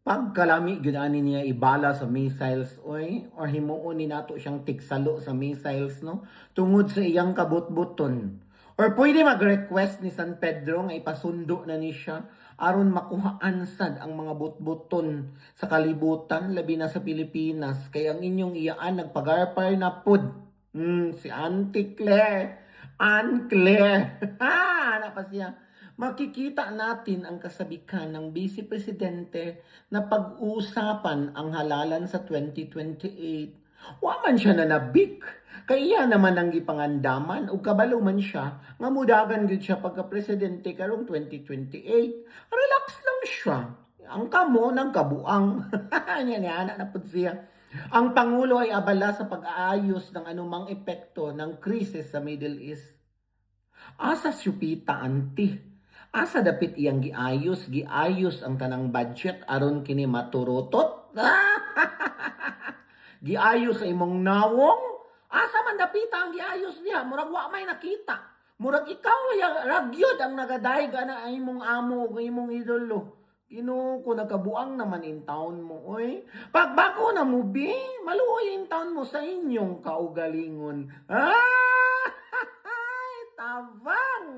Pagkalami gidani niya ibala sa missiles oy or himuon ni nato siyang tiksalo sa missiles no tungod sa iyang kabutbuton. Or pwede mag-request ni San Pedro nga ipasundo na ni siya aron makuhaan sad ang mga butbuton sa kalibutan labi na sa Pilipinas kay ang inyong iyaan nagpagarpar na pud. Si Auntie Claire. Ann Claire. Ano pa siya? Makikita natin ang kasabikan ng Vice Presidente na pag-uusapan ang halalan sa 2028. Wa man siya nanabik. Kaya naman ang gipangandaman ug kabalo man siya nga mudagan gyud siya pagka-presidente karong 2028. Relax lang siya. Ang kamo ng kabuang. Nya ni ana na pud siya. Ang pangulo ay abala sa pag-aayos ng anumang epekto ng krisis sa Middle East. Asa syupita anti. Asa dapit iyang giayos ang tanang budget aron kini maturutot. Giayos sa imong nawong. Asa man dapita ang giayos niya, murag wa may nakita. Murag ikaw ragyod ang nagadayeg na imong amo ug imong idolo. Ko nakabuang naman in town mo, oy. Pagbago na mo, bi, maluoy in town mo sa inyong kaugalingon. Tabang!